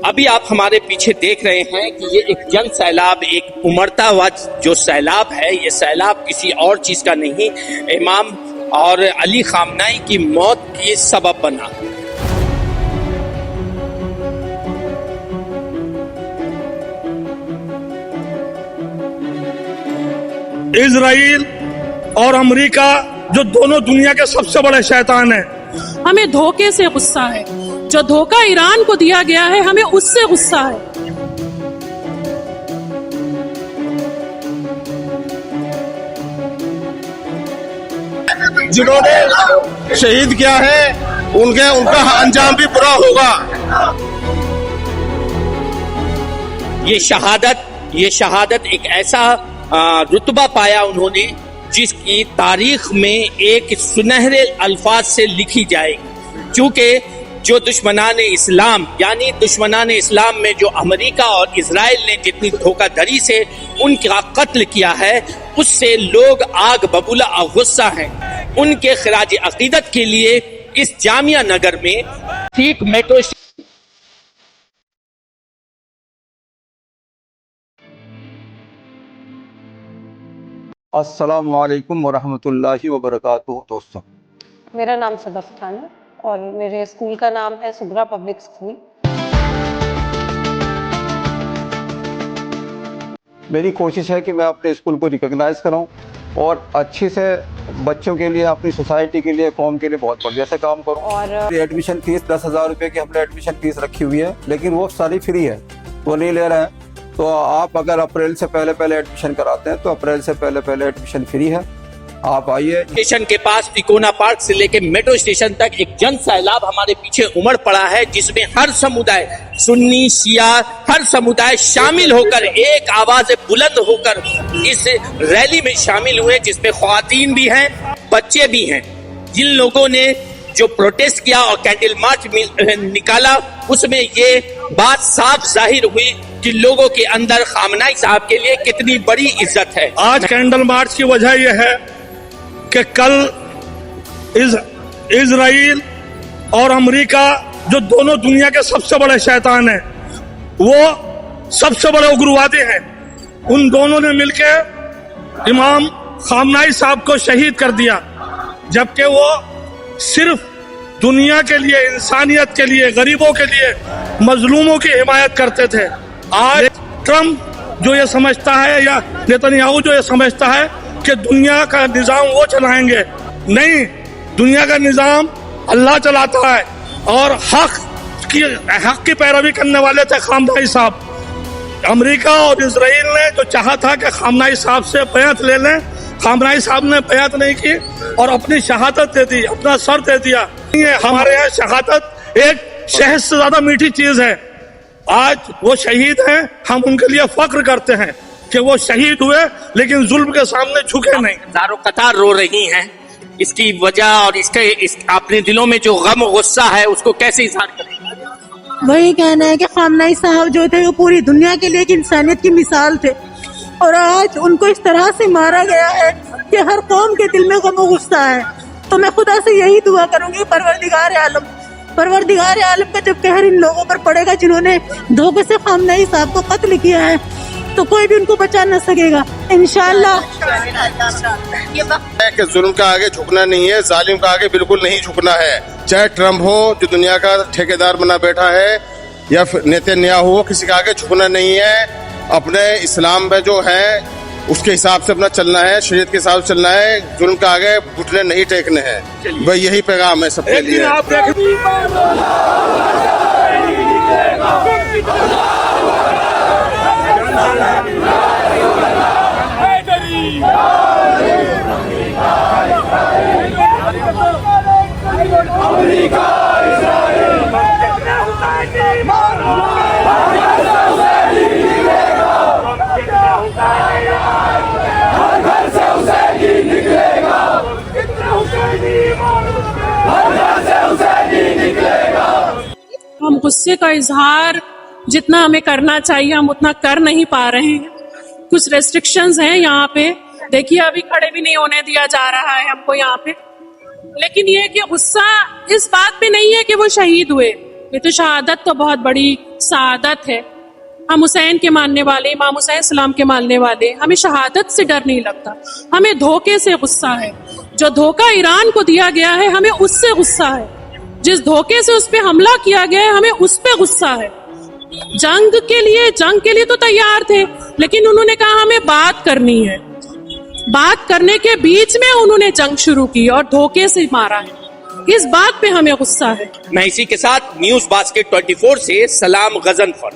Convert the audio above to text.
अभी आप हमारे पीछे देख रहे हैं कि ये एक जन सैलाब, एक उमड़ता हुआ जो सैलाब है, ये सैलाब किसी और चीज का नहीं, इमाम और अली खामनाई की मौत की सबब बना। इजराइल और अमेरिका जो दोनों दुनिया के सबसे बड़े शैतान हैं। हमें धोखे से गुस्सा है, जो धोखा ईरान को दिया गया है हमें उससे गुस्सा है। जिन्होंने शहीद किया है उनका अंजाम भी बुरा होगा। ये शहादत एक ऐसा रुतबा पाया उन्होंने जिसकी तारीख में एक सुनहरे अल्फाज से लिखी जाएगी, क्योंकि जो दुश्मनान इस्लाम यानी दुश्मनान इस्लाम में जो अमेरिका और इजराइल ने जितनी धोखाधड़ी से उनका कत्ल किया है, उससे लोग आग बबूला और गुस्सा हैं। उनके खिराज अकीदत के लिए इस जामिया नगर में ठीक मेट्रो अस्सलाम वालेकुम वरहमतुल्लाहि वबरकातुहू। दोस्तों, मेरा नाम सदफ खान है और मेरे स्कूल का नाम है सुगरा पब्लिक स्कूल। मेरी कोशिश है कि मैं अपने स्कूल को रिकॉग्नाइज कराऊं और अच्छे से बच्चों के लिए, अपनी सोसाइटी के लिए, कौम के लिए बहुत बढ़िया से काम करूं। और एडमिशन फीस 10,000 रुपये की हमने एडमिशन फीस रखी हुई है, लेकिन वो सारी फ्री है, वो नहीं ले रहे हैं। तो आप अगर अप्रैल से पहले एडमिशन कराते हैं तो अप्रैल से पहले एडमिशन फ्री है। आप आइए। स्टेशन के पास तिकोना पार्क से लेकर मेट्रो स्टेशन तक एक जन सैलाब हमारे पीछे उमड़ पड़ा है, जिसमें हर समुदाय, सुन्नी शिया, हर समुदाय शामिल होकर एक आवाज बुलंद होकर इस रैली में शामिल हुए, जिसमें ख्वातीन भी हैं, बच्चे भी हैं। जिन लोगों ने जो प्रोटेस्ट किया और कैंडल मार्च निकाला, उसमें ये बात साफ जाहिर हुई कि लोगों के अंदर खामनाई साहब के लिए कितनी बड़ी इज्जत है। आज कैंडल मार्च की वजह यह है कि कल इजराइल और अमेरिका जो दोनों दुनिया के सबसे बड़े शैतान हैं, वो सबसे बड़े उग्रवादी हैं, उन दोनों ने मिलकर इमाम खामनाई साहब को शहीद कर दिया, जबकि वो सिर्फ दुनिया के लिए, इंसानियत के लिए, गरीबों के लिए, मजलूमों की हिमायत करते थे। आज ट्रम्प जो ये समझता है या नेतन्याहू जो ये समझता है कि दुनिया का निजाम वो चलाएंगे, नहीं, दुनिया का निजाम अल्लाह चलाता है और हक की पैरवी करने वाले थे खामनाई साहब। अमेरिका और इजराइल ने जो चाहा था कि खामनाई साहब से बैअत ले लें, खामनाई साहब ने बैअत नहीं की और अपनी शहादत दे दी, अपना सर दे दिया। हमारे यहाँ शहादत एक शहद से ज्यादा मीठी चीज है। आज वो शहीद हैं, हम उनके लिए फख्र करते हैं कि वो शहीद हुए, लेकिन जुल्म के सामने झुके नहीं। हजारों कतार रो रही हैं, इसकी वजह और अपने दिलों में जो गम और गुस्सा है उसको कैसे इजहार करें? वही कहना है कि खामनाई साहब जो थे वो पूरी दुनिया के लिए एक इंसानियत की मिसाल थे, और आज उनको इस तरह से मारा गया है कि हर कौम के दिल में गम और गुस्सा है। तो मैं खुदा से यही दुआ करूंगी, परवरदिगार आलम का जब कहर इन लोगों पर पड़ेगा जिन्होंने धोखे से खामनाई साहब को कत्ल किया है, तो कोई भी उनको बचा न सकेगा इंशाअल्लाह। कि जुल्म का आगे झुकना नहीं है, जालिम का आगे बिल्कुल नहीं झुकना है। चाहे ट्रम्प हो जो दुनिया का ठेकेदार बना बैठा है, या फिर नेतन्याहू हो, किसी का आगे झुकना नहीं है। अपने इस्लाम में जो है उसके हिसाब से अपना चलना है, शरीयत के हिसाब से चलना है, जुल्म का आगे घुटने नहीं टेकने हैं। भाई यही पैगाम है सबके लिए। हम गुस्से का इजहार जितना हमें करना चाहिए हम उतना कर नहीं पा रहे हैं। कुछ रेस्ट्रिक्शंस हैं यहाँ पे, देखिए अभी खड़े भी नहीं होने दिया जा रहा है हमको यहाँ पे। लेकिन ये कि गुस्सा इस बात पे नहीं है कि वो शहीद हुए, ये तो शहादत तो बहुत बड़ी शहादत है। हम हुसैन के मानने वाले, इमाम हुसैन सलाम के मानने वाले, हमें शहादत से डर नहीं लगता, हमें धोखे से गुस्सा है। जो धोखा ईरान को दिया गया है हमें उससे गुस्सा है, जिस धोखे से उस पे हमला किया गया है हमें उस पे गुस्सा है। जंग के लिए तो तैयार थे, लेकिन उन्होंने कहा हमें बात करनी है। बात करने के बीच में उन्होंने जंग शुरू की और धोखे से मारा है। इस बात पे हमें गुस्सा है। मैं इसी के साथ न्यूज बास्केट 24 से सलाम गजनफर।